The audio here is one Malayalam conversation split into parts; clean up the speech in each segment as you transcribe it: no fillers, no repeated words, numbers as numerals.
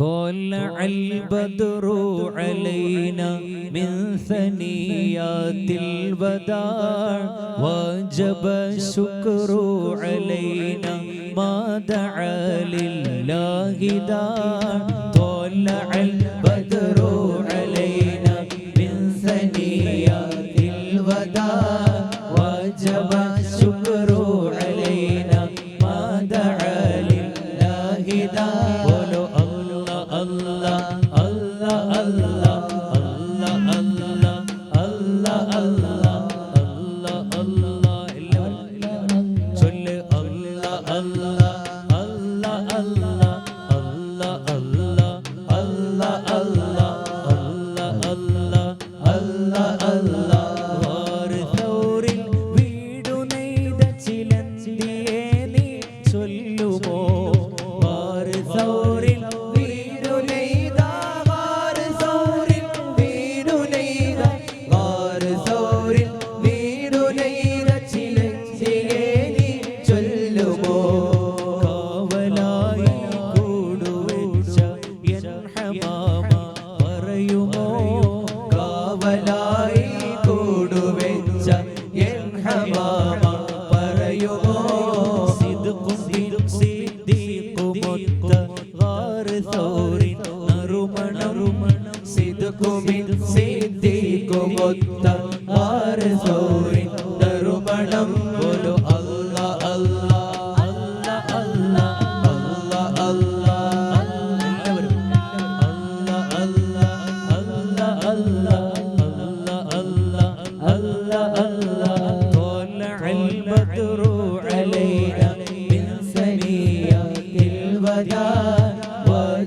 طلع البدر علينا من ثنيات الوداع وجب الشكر علينا ما دعا لله داع طلع البدر علينا من ثنيات الوداع وجب الشكر علينا ما دعا لله داع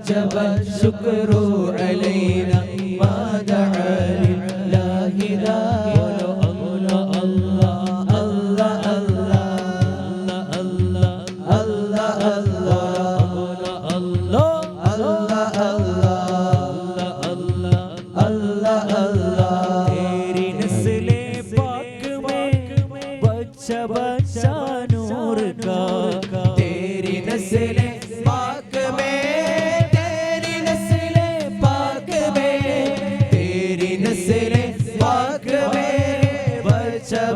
وجب الشكر علينا ما دعا لله داع الله الله الله الله الله الله तेरी नस्ले पाक में बच्चा बच्चा नूर का तेरी नस्ले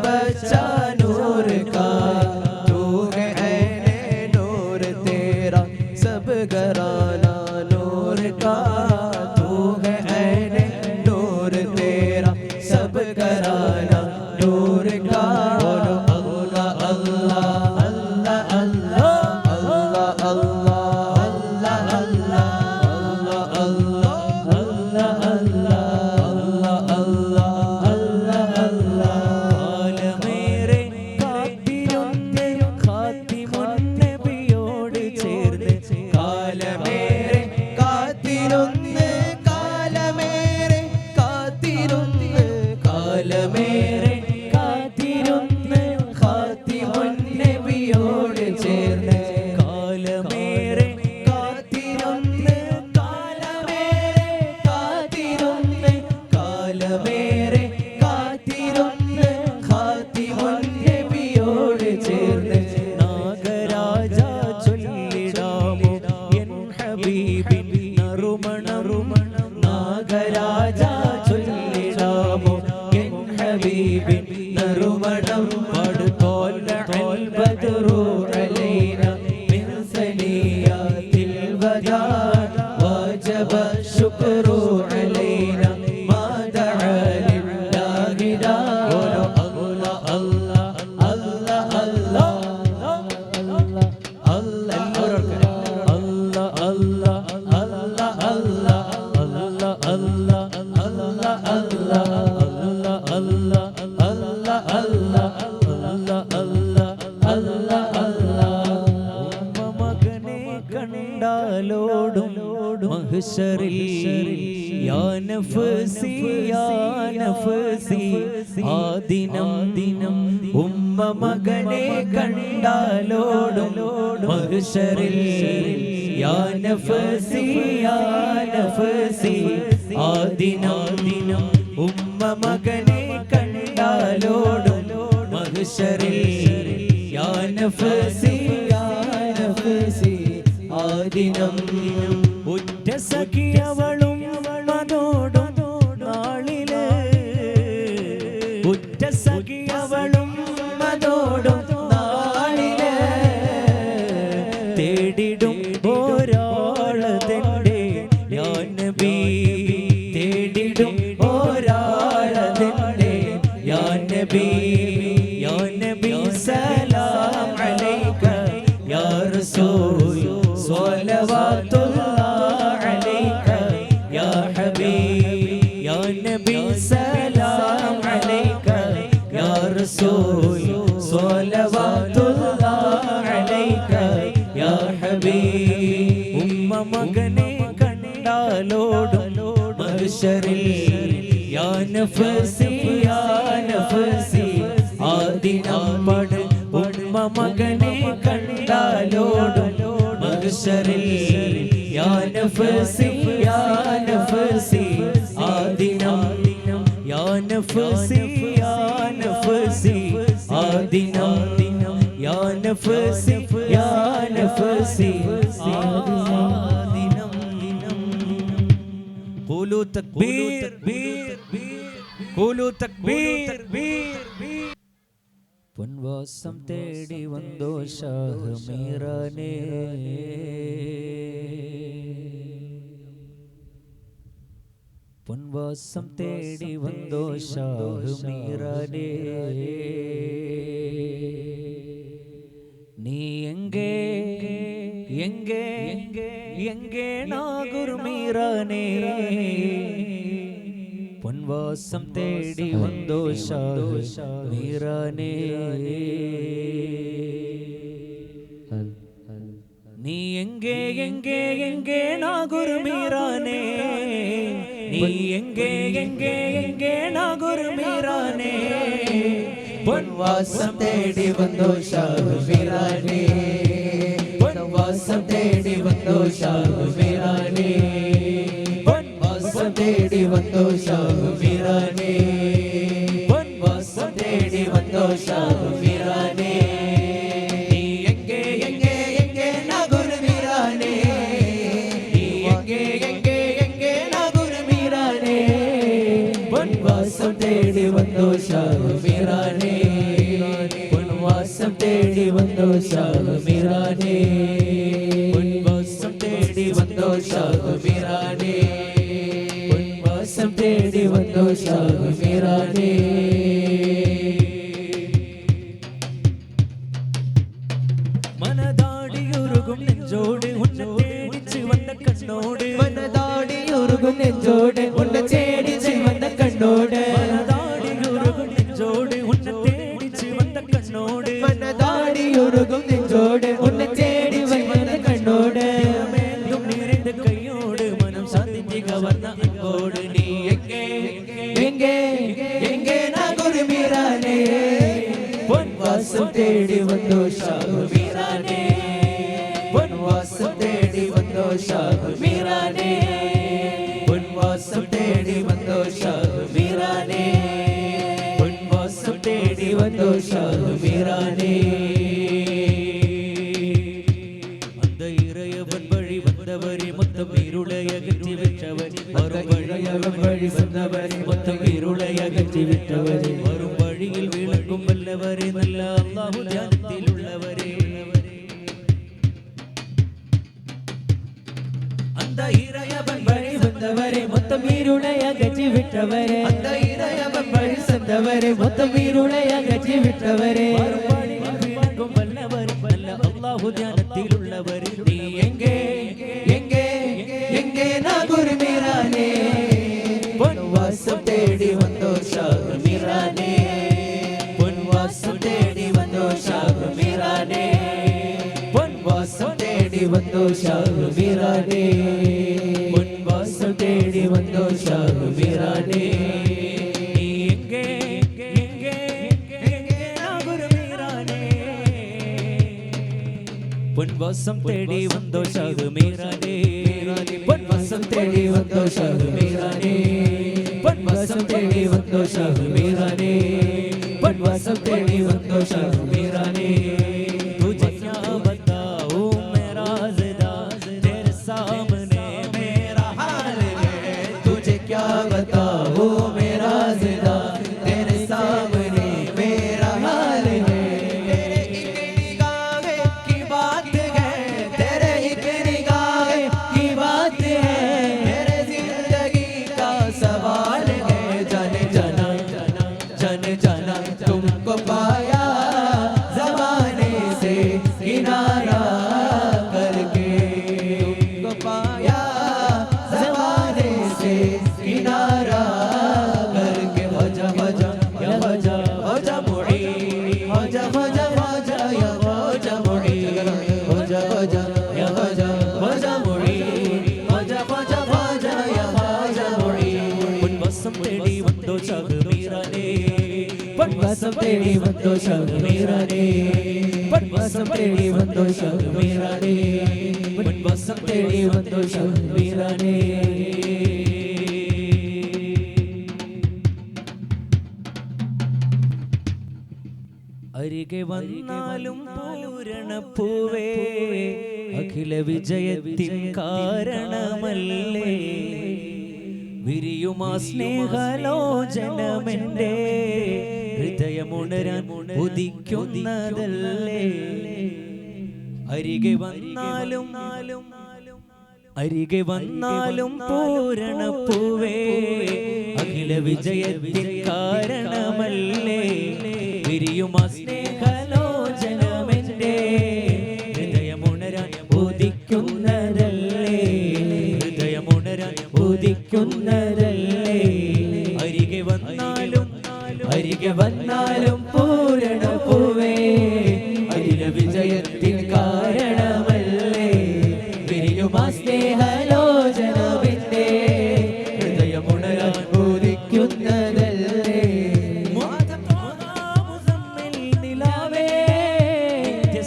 बच्चा नूर का तू है ऐने नूर तेरा सब घराना नूर का तू है ऐने नूर तेरा सब घराना नूर का बोलो अल्लाह अल्लाह अल्लाह अल्लाह अल्लाह अल्लाह अल्लाह अल्लाह യാ നഫ്സി യാ നഫ്സി ആദിനം ദിനം ഉമ്മ മകനെ കണ്ടാലോടും മഹ്ശറിൽ യാ നഫ്സി യാ നഫ്സി ആദിനം ദിനം ഉമ്മ മകനെ കണ്ടാലോടും മഹ്ശറിൽ യാ നഫ്സി യാ നഫ്സി ആദിനം ഉറ്റ സഖിയവളും അതോടും നാളില് ഉറ്റ സഖിയവളും അതോടും നാളില് തേടിടും ഒരാള് തന്റെ യാ നബി തേടിടും ഒരാള് തന്റെ യാ നബി യാ നബി സലാം അലൈക യാ റസൂൽ സ്വലവാത്തുല്ലാഹ് അലൈക യാ ഹബീബ് യാ നബി സലാം അലൈക യാ റസൂൽ സ്വലവാത്തുല്ലാഹ് അലൈക യാ ഹബീബ് ഉമ്മ മകനെ കണ്ടാലോടും മഹ്ശറിൽ യാ നഫ്സി യാ നഫ്സി ആദിനം പട് ഉമ്മ മകനെ കണ്ടാലോടും മഹ്ശറിൽ യാ നഫ്സി യാ നഫ്സി ആദിനം യാ നഫ്സി യാ നഫ്സി ആദിനം യാ നഫ്സി യാ നഫ്സി ആദിനം ഖൂലു തക്ബീർ ഖൂലു തക്ബീർ പൊൻവാസം തേടി വന്നോ ഷാഹ് മീറാനേ പൊൻവാസം തേടി വന്നോ ഷാഹ് മീറാനേ നീ എങ്കേ എങ്കേ എങ്കേ നാഗുർമീറാനേ പൊൻവാസം തേടി വന്നോ ഷാഹ് മീറാനേ നീ എങ്കേ എങ്കേ എങ്കേ നാഗുർമീറാനേ നീ എങ്കേ എങ്കേ എങ്കേ നാഗുർമീറാനേ പൊൻവാസം തേടി വന്നോ ഷാഹ് മീറാനേ പൊൻവാസം തേടി വന്നോ ഷാഹ് മീറാനേ പൊൻവാസം തേടി വന്നോ ഷാഹ് മീറാനേ പൊൻവാസം തേടി വന്നോ ഷാഹ് മീറാനേ നീ എങ്കേ എങ്കേ എങ്കേ നാഗുർ മീറാനേ നീ എങ്കേ എങ്കേ എങ്കേ നാഗുർ മീറാനേ പൊൻവാസം തേടി വന്നോ ഷാഹ് മീറാനേ പൊൻവാസം തേടി വന്നോ ഷാഹ് മീറാനേ പൊൻവാസം തേടി വന്നോ ഷാഹ് മീറാനേ പൊൻവാസം തേടി വന്നോ ഷാഹ് മീറാനേ മനതാടിയുരുകും നെഞ്ചോട് ഉന്നെ തേടിച്ച് വന്ന കണ്ണോട് മനതാടിയുരുകും നെഞ്ചോട് ഉന്നെ തേടിച്ച് വന്ന കണ്ണോട് മനതാടിയുരുകും നെഞ്ചോട് ഉന്നെ തേടിച്ച് വന്ന കണ്ണോട് മനതാടിയുരുകും നെഞ്ചോട് ഉന്നെ തേടി വന്ന കണ്ണോട് നിറந்த കൈയോട് മനം സാധിച്ച് കവർന്ന അൻപോട് നീ എങ്കേ എങ്കേ എങ്കേ നാഗുർ മീറാനേ പൊൻവാസം തേടി വന്നോ ഷാഹ് മീറാനേ പൊൻവാസം തേടി വന്നോ ഷാഹ് മീറാനേ പൊൻവാസം തേടി വന്നോ ഷാഹ് മീറാനേ പൊൻവാസം തേടി വന്നോ ഷാഹ് മീറാനേ அந்த இறையவன் வழி வந்தவரே மொத்தம் இருளை அகற்றி விட்டவரே வரும் இறையவன் வழி வந்தவரே மொத்தம் இருளை அகற்றி விட்டவரே வரும் வழியில் விளங்கும் வல்லவரே நல்ல அல்லாஹ் தியானத்தில் உள்ளவரே அந்த இறையவன் வழி வந்தவரே மொத்தம் இருளை அகற்றி விட்டவரே அந்த இறையவன் வழி வந்தவரே மொத்தம் இருளை அகற்றி விட்டவரே வரும் வழியில் விளங்கும் வல்லவரே நல்ல அல்லாஹ் தியானத்தில் உள்ளவரே நீ எங்கே எங்கே எங்கே நாகூர் மீரானே பொன்வாசம் தேடி வந்தோ ஷாஹ் மீரானே பொன்வாசம் தேடி வந்தோ ஷாஹ் மீரானே பொன்வாசம் தேடி வந்தோ ஷாஹ் மீரானே பொன்வாசம் தேடி வந்தோ ஷாஹ் மீரானே நீ எங்கே எங்கே எங்கே நாகூர் மீரானே பொன்வாசம் தேடி வந்தோ ஷாஹ் மீரானே பொன்வாசம் தேடி வந்தோ ஷாஹ் மீரானே பொன்வாசம் தேடி வந்தோ ஷாஹ் மீரானே பொன்வாசம் தேடி வந்தோ ஷாஹ் மீரானே तुझे क्या बताऊं मैं राज़दार तेरे सामने मेरा बताऊं मेरा ज़िदा तेरे सामने मेरा हाल है। तेरे एक निगाह की बात है, तेरे एक निगाह की बात है, मेरे जिंदगी का सवाल है। जाने जाना जाने जाना तुमको पाया ज़माने से किनारा करके, तुमको पाया ज़माने से किनारा करके। वजह वजह या वजह वजह मुड़ी, वजह वजह वजह या वजह मुड़ी, वजह वजह या वजह वजह मुड़ी, वजह वजह वजह या वजह मुड़ी। പൊൻവസം തേടി വന്നോ ശഹമീറാനേ, പൊൻവസം തേടി വന്നോ ശഹമീറാനേ, പൊൻവസം തേടി വന്നോ ശഹമീറാനേ, പൊൻവസം തേടി വന്നോ ശഹമീറാനേ. അരികെ വന്നാലും പൂരണപ്പൂവേ, അഖില വിജയത്തിൻ കാരണമല്ലേ, വിരിയുമാ സ്നേഹലോചനമെന്റെ ഹൃദയമുണരാൻ ഉദിക്കുന്നതല്ലേ. അരികെ വന്നാലും അരികെ വന്നാലും പൂരണപ്പൂവേ, അഖില വിജയത്തിൻ കാരണമല്ലേ, വിരിയുമാ സ്നേഹലോചനമെന്റെ ഹൃദയമുണരാൻ ഉദിക്കുന്നതല്ലേ, ഹൃദയമുണരാൻ ഉദിക്കുന്നതല്ലേ. അരികെ വന്നാലും അരികെ വന്നാലും പൂരണപ്പൂവേ, അഖില വിജയത്തിൻ കാരണമല്ലേ, വിരിയുമാ സ്നേഹലോചനമെന്റെ ഹൃദയമുണരാൻ ഉദിക്കുന്നതല്ലേ. നിലാവേ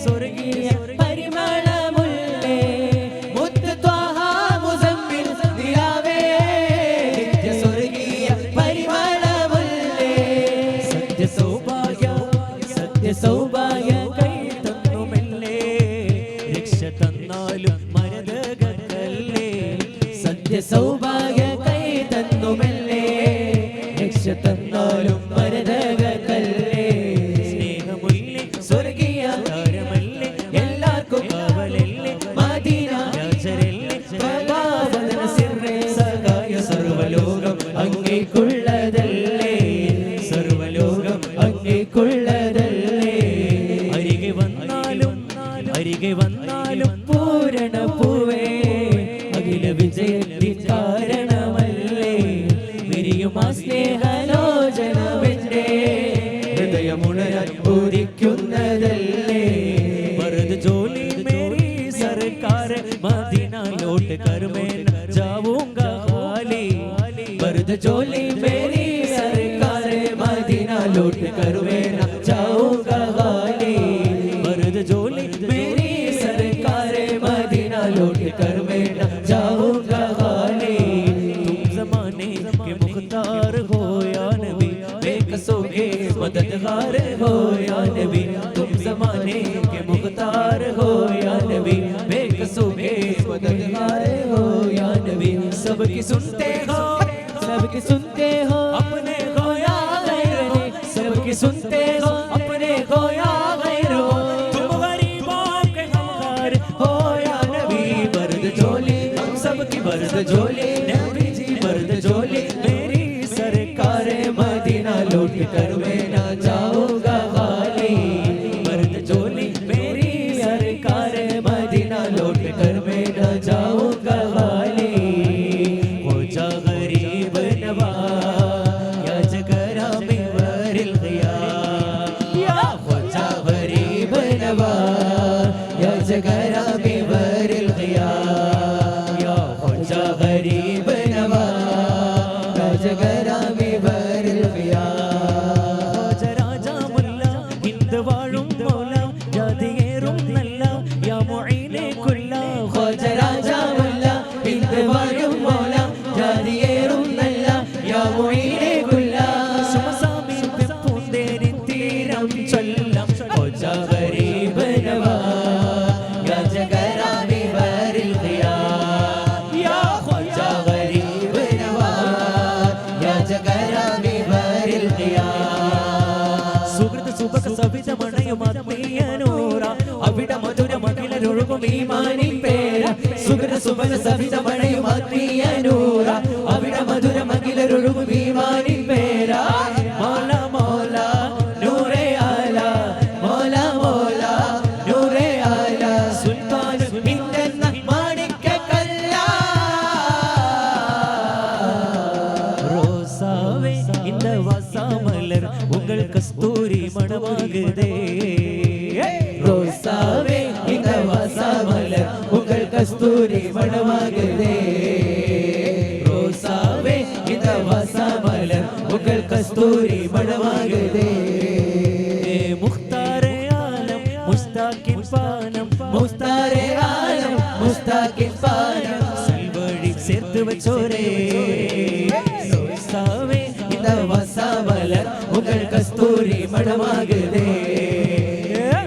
സ്വർഗീയ പരിമളമുല്ലേ, മുത്ത് ത്വാഹ മുസമ്മിൽ നിലാവേ സ്വർഗീയ പരിമളമുല്ലേ. സത്യ സൗഭാഗ്യ കൈ തന്നുമല്ലേ, രക്ഷ തന്നാലും മരതകല്ലേ. സത്യ സൗഭാഗ്യ കൈ തന്നുമല്ലേ, രക്ഷ തന്നാലും മരതകല്ലേ. സ്നേഹമുല്ലേ സ്വർഗീയ താരമല്ലേ, എല്ലാവർക്കും കാവലല്ലേ, മദീന രാജരല്ലേ, പ്രഭാവന സിർറേ സഹായ സർവലോകം അങ്ങേക്കുള്ളതല്ലേ, സർവലോകം അങ്ങേക്കുള്ളതല്ലേ. അരികെ വന്നാലും പൂരണപ്പൂവേ, അഖില വിജയത്തിൻ കാരണമല്ലേ, വിരിയുമാ സ്നേഹലോചനമെന്റെ ഹൃദയമുണരാൻ ഉദിക്കുന്നതല്ലേ. मर्द जोली मेरी सरकार, मदीना लौट कर मैं न जाऊंगा खाली. मर्द जोली मेरी सरकार, मदीना लौट कर मैं न जाऊंगा खाली. मर्द जोली मेरी सरकार, मदीना लौट कर मैं न जाऊंगा खाली. तुम जमाने के मुख्तार हो या नबी, बेकसोगे मददगार हो या नबी, तुम जमाने के मुख्तार हो या नबी, बेकसोगे मददगार हो या नबी. सबकी सुनते हो अपने को या गैर ने, सबकी सुनते हो अपने को या गैर हो. तुम गरीबों के गमखार हो या नबी, मर्द झोली हम सबकी मर्द झोली, नबी जी मर्द झोली. मेरी सरकार, मदीना लौट कर मैं ना जाऊंगा खाली. मर्द झोली मेरी सरकार, मदीना लौट कर मैं ना जाऊंगा खाली. हो जा गरीब नवाज, या जगरा में वरिल गया, या हो जा गरीब नवा, या जगरा में वरिल गया, या हो जा गरीब नवा, या जगरा में वरिल गया. രാജാ മുല്ല ഹിന്ദ് വാഴും മൗല, ജാതിയേറും നല്ല യാ മുഈനെ കുല്ല. ഖോജ രാജാ മുല്ല ഹിന്ദ് വാഴും മൗല, ജാതിയേറും നല്ല യാ മുഈനെ കുല്ല. സുമസാമി പൂന്തേരി തീരം ചൊല്ലാം. हो जा गरीब नवा, या जगरा में वरिल गया, या हो जा ഈമാനിൻ പേര സുഗത സുബല സവിത മഴയും ആത്മീയ നൂറ അവിടെ മധുരമകിലൊഴുകും ഈമാനിൻ പേര മോല മോല നൂറേ ആല മോല മോല നൂറേ ആല സുൽത്താൻ മിന്നുന്ന മാണിക്യക്കല്ല ரோசாவே இந்த வாசாமலர் உங்கள் கஸ்தூரி மணமாகுதே ரோசாவே இந்த வாசாமலர் உங்கள் கஸ்தூரி மணமாகுதே ரோசாவே இந்த வாசாமலர் உங்கள் கஸ்தூரி மணமாகுதே முக்தாரே ஆலம் முஸ்தாக்கின் பானம் முஸ்தாரே ஆலம் முஸ்தாக்கின் பானம் செல்வழி சேர்த்து வச்சோரே ரோசாவே இந்த வாசாமலர் உங்கள் கஸ்தூரி மணமாகுதே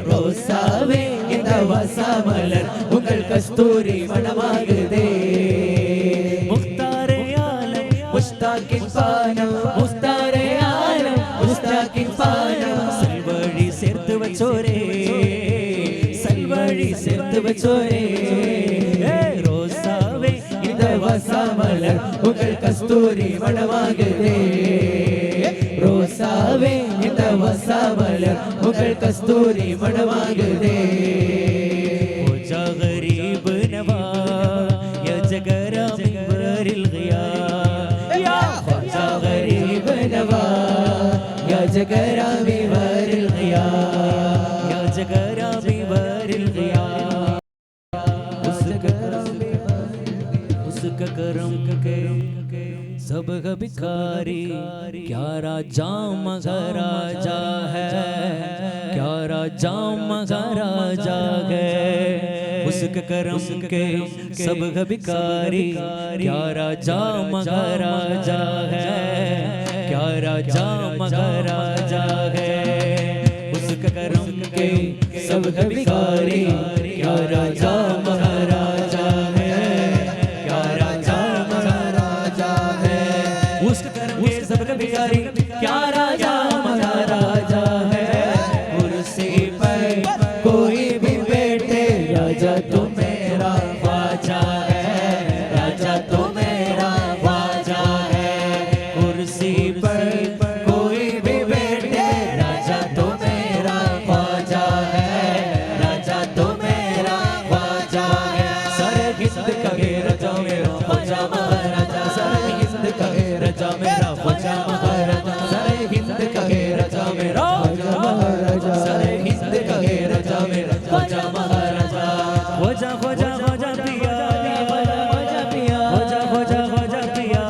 ரோசாவே இந்த வாசாமலர் உங்கள் கஸ்தூரி மணமாகுதே முக்தாரே ஆலம் முஸ்தாக்கின் பானம் முஸ்தாரே ஆலம் முஸ்தாக்கின் பானம் செல்வழி சேர்த்து வச்சோரே செல்வழி சேர்த்து வச்சோரே ரோசாவே இந்த வாசாமலர் உங்கள் கஸ்தூரி மணமாகுதே ரோசாவே இந்த வாசாமலர் உங்கள் கஸ்தூரி மணமாகுதே जा गरीब नवा या जगरा मिंबर الغيا या ख्वाजा गरीब नवा या जगरा मिंबर الغيا या जगरा मिंबर الغيا उसका करम के सब भिखारी क्या राजा महाराजा है क्या राजा महाराजा है उसके करम के सब भिखारी क्या राजा महाराजा है क्या राजा महाराजा है उसके करम के सब भिखारी क्या राजा महाराजा है क्या राजा महाराजा है उसके करम के सब भिखारी क्या राजा महाराजा है कुर्सी पर कोई भी बैठे राजा तो मेरा ख्वाजा है राजा तो मेरा ख्वाजा है कुर्सी पर कोई भी बैठे राजा तो मेरा ख्वाजा है राजा तो मेरा ख्वाजा है सारे हिंद का राजा मेरा ख्वाजा महाराजा सारे हिंद का राजा मेरा ख्वाजा महाराजा सारे हिंद का राजा मेरा ख्वाजा महाराजा सारे हिंद का राजा मेरा ख्वाजा महाराजा ख्वाजा ख्वाजा ख्वाजा पिया ख्वाजा पिया ख्वाजा ख्वाजा ख्वाजा पिया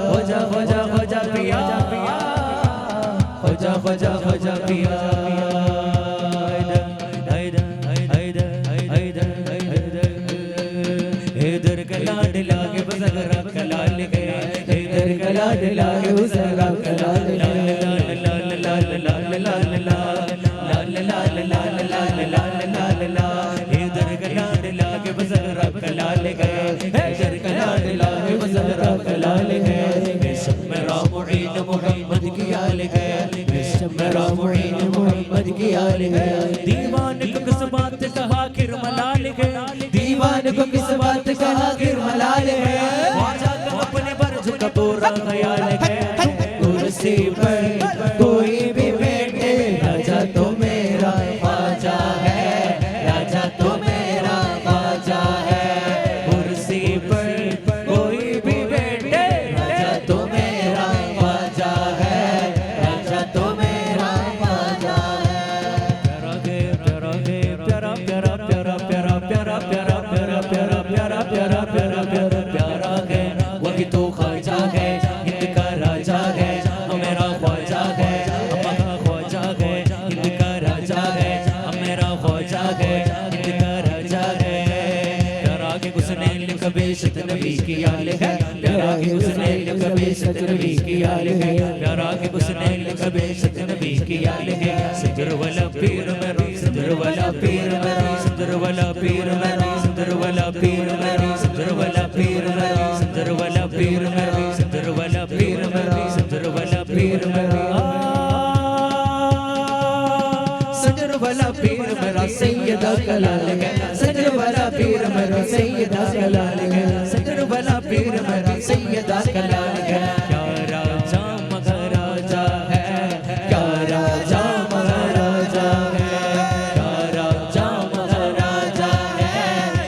ख्वाजा ख्वाजा ख्वाजा पिया ख्वाजा ख्वाजा ख्वाजा पिया इधर कलाड लागे बजरा कलाल गए इधर कलाड लागे उसरा कलाल लाल लाल लाल लाल लाल लाल लाल लाल लाल लाल लाल लाल लाल इधर कलाड लागे बजरा कलाल गए इधर कलाड लागे उसरा कलाल गए बेशक मेरा मुईन मोहम्मद की आल गए बेशक मेरा मुईन मोहम्मद की आल गए दीवान को किस बात कहा किरमलाल गए दीवान को किस बात कहा गिरमलाल है ख्वाजा का अपने बर्ज का पूरा ख्याल है कुर्सी पर कोई भी बैठे राजा तो मेरा ख्वाजा है राजा तो मेरा ख्वाजा है कुर्सी पर कोई भी बैठे राजा तो मेरा ख्वाजा है राजा तो मेरा ख्वाजा है प्यारा प्यारा प्यारा प्यारा प्यारा प्यारा प्यारा प्यारा प्यारा प्यारा प्यारा प्यारा प्यारा है वही तो ख्वाजा है हिंद का राजा है मेरा ख्वाजा है अम्मा का ख्वाजा है हिंद का राजा है मेरा ख्वाजा है हिंद का राजा है प्यारा के उसने लिख बेशत नबी की आल है प्यारा के उसने लिख बेशत नबी की आल है प्यारा के उसने लिख बेशत नबी की आल है सिदर वाला पीर मेरा सिदर वाला पीर मेरा सिदर वाला पीर मेरा सिदर वाला पीर मेरा सिदर वाला पीर मेरा सिदर वाला पीर मेरा सिदर वाला पीर मेरा सिदर वाला पीर मेरा सजर वाला पीर मेरा सैयद सैयदा कलाल है सजर वाला पीर मेरा सैयदा कलाल है सजर वाला पीर मेरा सैयदा कलाल है क्या राजा महाराजा है क्या राजा महाराजा है क्या राजा महाराजा है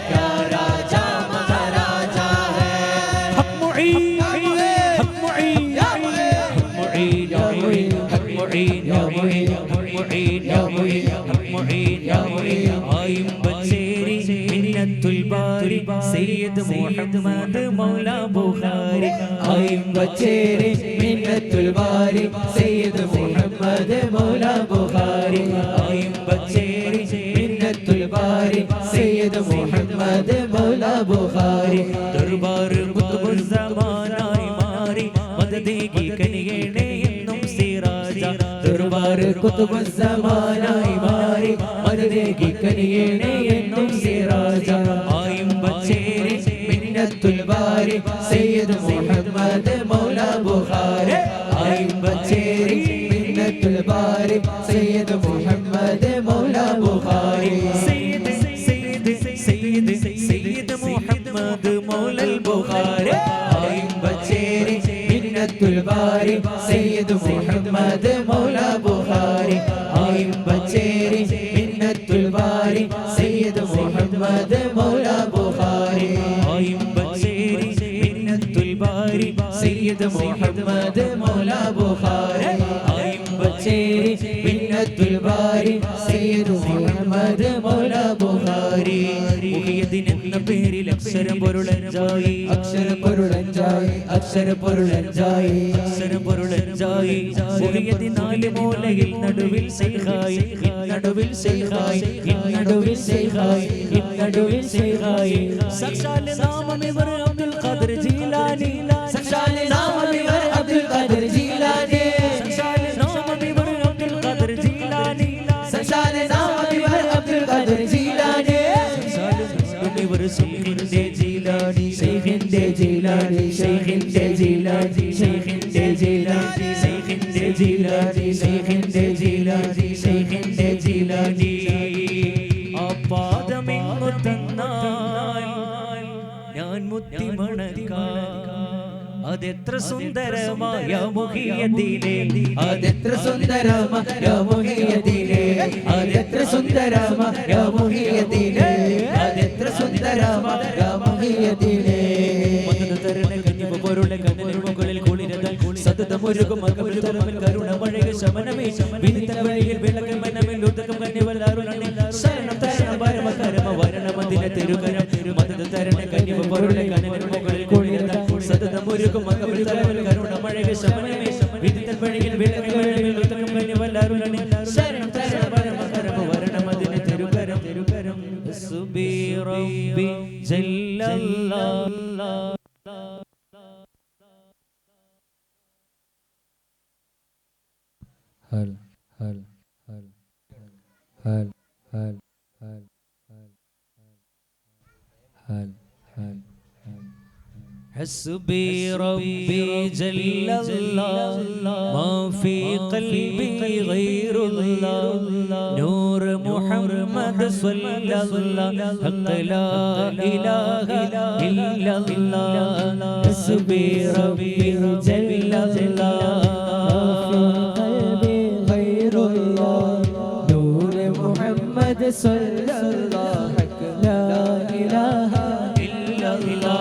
क्या राजा महाराजा है हक मुईन हक मुईन हक मुईन हक मुईन या मुईन हक मुईन या मुईन हक मुईन या मुईन आइम बचेरी मिन्नतुल बारी सैयद मुहम्मद मौला बुखारी आइम बचेरी मिन्नतुल बारी सैयद मुहम्मद मौला बुखारी आइम बचेरी मिन्नतुल बारी सैयद मुहम्मद मौला बुखारी दरबार कुतुबुल ज़मानाई मारी मददेगी कनियेणे എന്നും സിറാജ ദർബാർ കുതുബുൽ സമാനായി മാറി മദദേകി കനിയേണേ എന്നും സിറാജ ആയിം ബച്ചേരി മിന്നത്തുൽ ബാരി സയ്യിദ് മുഹമ്മദ് മൗലാ ബുഖാരി ആയിം ബച്ചേരി മിന്നത്തുൽ ബാരി സയ്യിദ് മുഹമ്മദ് മൗലാ ബുഖാരി സയ്യിദ് സയ്യിദ് സയ്യിദ് സയ്യിദ് മുഹമ്മദ് മൗലാ ബുഖാരി ആയിം ബച്ചേരി മിന്നത്തുൽ ബാരി സയ്യിദ് മുഹമ്മദ് മൗലാ ബുഖാരി ആയിം ബച്ചേരി മിന്നത്തുൽ ബാരി സയ്യിദ് മുഹമ്മദ് മൗലാ ബുഖാരി ആയിം ബച്ചേരി മിന്നത്തുൽ ബാരി സയ്യിദ് മുഹമ്മദ് മൗലാ ബുഖാരി ആയിം ബച്ചേരി മിന്നത്തുൽ ബാരി സയ്യിദ് മുഹമ്മദ് മൗലാ ബുഖാരി മുഹിയദ്ദീൻ എന്ന പേരിൽ അക്ഷരം പൊരുളഞ്ചായി അക്ഷരം പൊരുളഞ്ചായി അക്ഷരം പൊരുളഞ്ചായി അക്ഷരം പൊരുളഞ്ചായി മുഹിയദ്ദീൻ നാല് മൂലയിൽ നടുവിൽ ശൈഖായി നടുവിൽ ശൈഖായി നടുവിൽ ശൈഖായി നടുവിൽ ശൈഖായി സക്ഷാൽ നാമം ഇവർ അബ്ദുൽ ഖാദിർ ജീലാനി സക്ഷാൽ നാമം ഇവർ അബ്ദുൽ ഖാദിർ ജീലാനി സക്ഷാൽ നാമം ഇവർ അബ്ദുൽ ഖാദിർ ജീലാനി സക്ഷാൽ നാമം ഇവർ അബ്ദുൽ ഖാദിർ ജീലാനി ഇവർ ശൈഖിന്റെ ജീലാനി ശൈഖിന്റെ ജീലാനി ശൈഖിന്റെ ജീലാനി ശൈഖിന്റെ ജീലാനി ശൈഖിന്റെ ജീലാനി ശൈഖിന്റെ ജീലാനി ശൈഖിന്റെ ജീലാനി ആ പാദമെങ്ങു തന്നാൽ ഞാൻ മുത്തി മണക്കാം അതെത്ര സുന്ദരമായ മുഹിയദ്ദീനേ അതെത്ര സുന്ദരമായ മുഹിയദ്ദീനേ അതെത്ര സുന്ദരമായ മുഹിയദ്ദീനേ അതെത്ര സുന്ദരമായ മുഹിയദ്ദീനേ മദദ് തരണ കനിവ പൊരുളെ കനലിൻ മുകളിൽ കുളിരതൽ സതതമൊരുകും അകമരുതലമിൽ കരുണ മഴയ ശമനമേ വിനിത വഴിയിൽ വിളക്ക് മനമിൽ ഉദകം കനിവലാരുണി ശരണം തരണ പരമ കരമ വരണമതിന തിരുകരം മദദ് തരണ കനിവ പൊരുളെ കനലിൻ മുകളിൽ കുളിരതൽ സതതമൊരുകും അകമരുതലമിൽ കരുണ മഴയ ശമനമേ വിനിത വഴിയിൽ വിളക്ക് മനമിൽ ഉദകം കനിവലാരുണി ശരണം തരണ പരമ കരമ വരണമതിന തിരുകരം തിരുകരം സുബി റബ്ബി ജല്ലല്ലാഹ് ഹൽ ഹൽ ഹൽ ഹൽ ഹൽ ഹൽ ഹൽ ഹൽ حسبي ربي جل الله ما في قلبي غير الله نور محمد صلى الله حق لا إله إلا الله حسبي ربي جل الله صلى الله حق لا إله إلا الله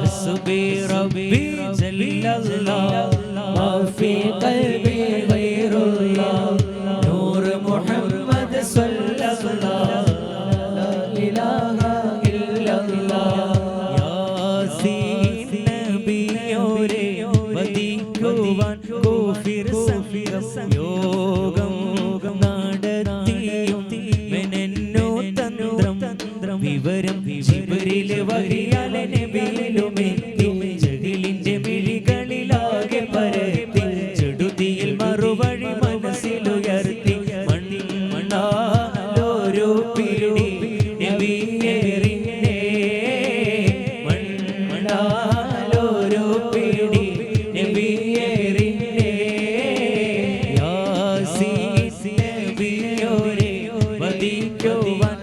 حسبي ربي جل الله ما في قلبي غير الله نور محمد صلى الله لا إله إلا الله ياسين نبي يوري വദിക്കുവാൻ കോഫിർ സംഘം യോഗം നടത്തിയും മെനന്നോ തന്ത്രം വിവരം ജിബ്രീൽ വഹിയാൽ നബിയിലുമെത്തി ജഹീലിന്റെ മിഴികളിലാകെ പരത്തി ചെടുതിയിൽ മറുവഴി മനസ്സിലുയർത്തി മണ്ണാലോരോ പിടി നബിയേറിനെ മണ്ണാലോരോ പിടി നബിയേറിനെ യാസീൻ നബിയോരെ വദിക്കുവാൻ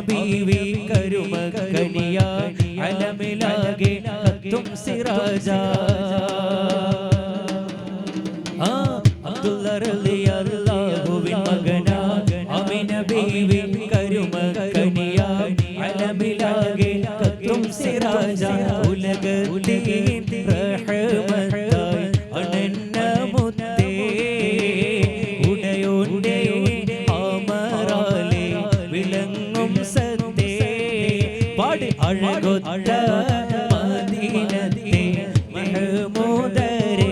ബീവി കരുമക്കനിയ അലമിലാകെ കത്തും സിറാജ അബ്ദുള്ള റളിയല്ലാഹുവിൻ മകന അമിന ബീവി കരുമക്കനിയ അലമിലാകെ കത്തും സിറാജ ഉലകത്തിൻ റഹ്മത്തായി അനന്ന മുത്തേ ഉടയോന്റെ ആമറാലേ വിളങ്ങും സത്തേ പാടി അഴകൊത്ത മദീനത്തെ മഹ്മൂദരേ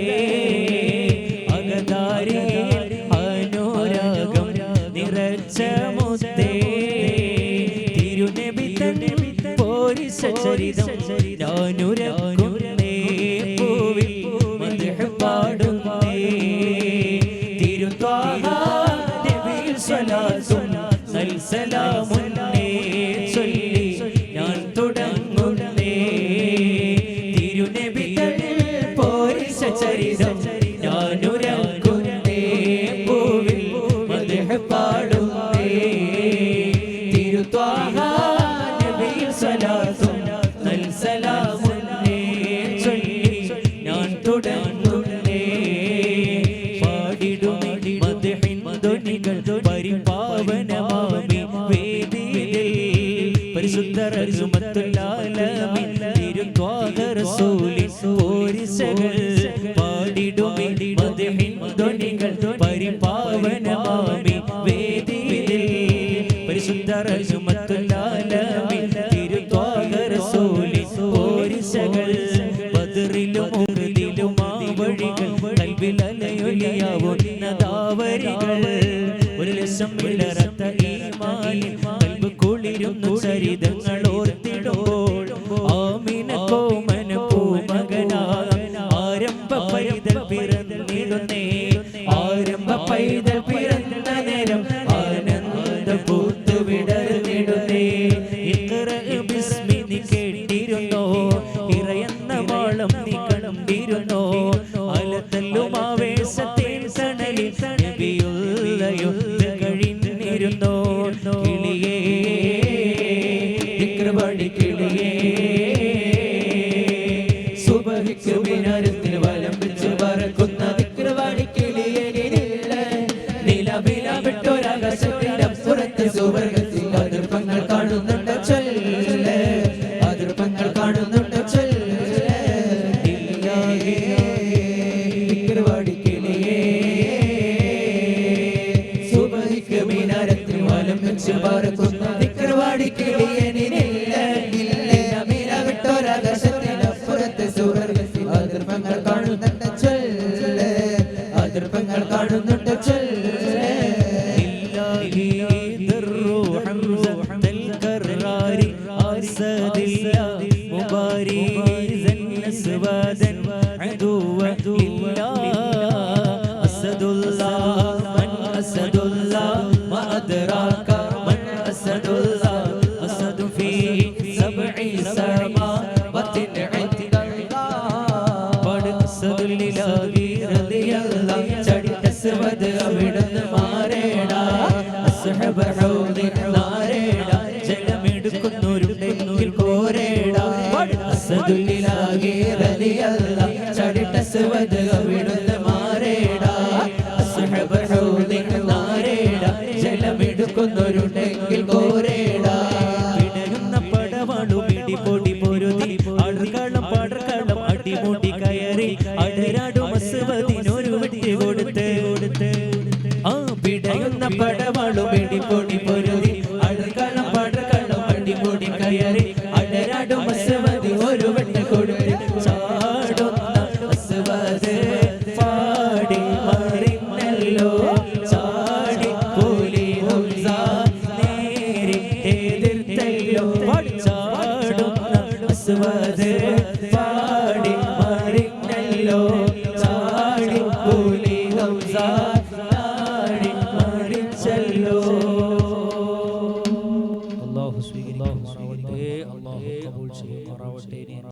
അകതാരി അനുരാഗം നിറച്ച മുത്തേ തിരുനബി തൻ പോരിശ ചരിതം ഞാനുരക്കുന്നേ പൂവിൽ മദ്ഹ് പാടുന്നേ തിരുത്വാഹ നബിയിൽ സ്വലാത്തും സലാമുന്നേ ചൊല്ലി ഞാൻ തുടങ്ങുന്നേ തിരുനബി തൻ പോരിശ ചരിതം ഞാനുരക്കുന്നേ പൂവിൽ മദ്ഹ് പാടുന്നേ തിരുത്വാഹ നബിയിൽ സ്വലാത്തും സലാമുന്നേ ചൊല്ലി ഞാൻ തുടങ്ങുന്നേ പാടിടുമേ മദ്ഹിൻ ധ്വനികൾ പരിപാവനമാമി വേദിയിൽ പരിശുദ്ധ റഹ്മത്തുൽ ആലമീൻ തിരുത്വാഹ റസൂലിൻ പോരിശകൾ പാടിടുമേ മദ്ഹിൻ ധ്വനികൾ പരിപാവനമാമി വേദിയിൽ പരിശുദ്ധ റഹ്മത്തുൽ ആലമീൻ തിരുത്വാഹ റസൂലിൻ പോരിശകൾ ബദറിലും ഉഹദിലും ആ വഴികൾ കൽബിൽ അലയൊലിയാവുന്നതാവരികൾ ഒരു ലക്ഷം വിളറത്ത ഈമാനിൽ കൽബ് കുളിരുന്നു ചരിതങ്ങൾ ഓർത്തിടുമ്പോൾ ആമിന കോമന പൂമകനായ ആരംഭ പൈതൽ പിറന്നിടുന്നേ ആരംഭ പൈതൽ പിറന്ന നേരം ആനന്ദ പൂത്തു വിടർന്നിടുന്നേ ഇഖ്റ ബിസ്മി നീ കേട്ടിരുന്നോ ഇറയെന്ന വാളം നീ കണ്ടിരുന്നോ അലതല്ലും ആവേശത്തിൽ തണലിൽ നബിയുള്ളയോ കഴിഞ്ഞിരുന്നോ കിളിയേ ഇഖ്റ പാടി കിളിയേ സുബഹിക്ക് മിനാരത്തിൽ വലം വെച്ച് പറക്കുന്ന ഇഖ്റ പാടി കിളിയേ നിലവില വിട്ടൊരാകാശത്തിനപ്പുറത്ത് സുവർഗത്തിൽ അതിർപ്പങ്ങൾ കാണുന്നുണ്ട് ചൊല്ല് അതിർപ്പങ്ങൾ കാണുന്നുണ്ട് ചൊല്ല് ഇഖ്റ പാടി കിളിയേ സുബഹിക്ക് മിനാരത്തിൽ വലം വെച്ച് പറക്കുന്ന ഇഖ്റ പാടി കിളിയേ നിലവില വിട്ടൊരാകാശത്തിനപ്പുറത്ത് സുവർഗത്തിൽ അതിർപ്പങ്ങൾ കാണുന്നുണ്ട് ചൊല്ല് അതിർപ്പങ്ങൾ കാണുന്നുണ്ട് ചൊല്ല് അവിടുന്ന് മാറേടാ ജലമെടുക്കുന്നൊരുണ്ടെങ്കിൽ കോരേടാ അസദുല്ലാഹി റളിയല്ലാഹു ചടിട്ടസ്വദ് അവിടുന്ന് മാറേടാ അസ്ഹബ് ഹൗദിൻ നാരേടാ ജലമെടുക്കുന്നൊരുണ്ടെങ്കിൽ കോരേടാ പിടയുന്ന പടവാളു പിടി പൊടി പൊരുതി ആടുകളം പാടക്കളം അടിമുടി കയറി അടരാടും അസ്വദിനൊരു വെട്ടി കൊടുത്ത് ആ പിടയുന്ന പടവാളു പിടി പൊടി പൊരുതി ആടുകളം പാടക്കളം അടിമുടി കയറി അടരാടും അസ്വദി ഒരു വെട്ടി കൊടുത്ത് ചാടുന്ന അസ്വദ് പാടി മറിഞ്ഞല്ലോ ചാടി പോലി ഹംസ നേരി എതിർത്തല്ലോ ചാടുന്ന അസ്വദ്